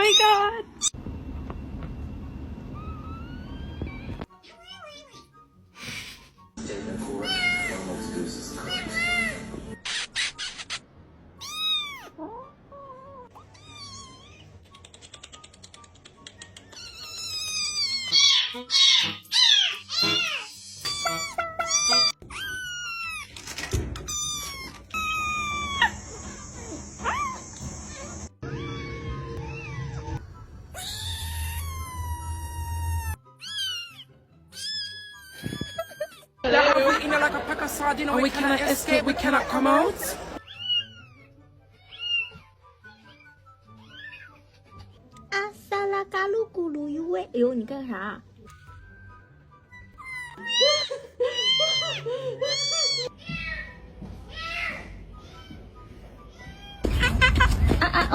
my god! We're in like a pack of sardines and we cannot escape, we cannot come out.阿萨拉嘎噜咕噜哟喂！哎呦，你干啥？啊啊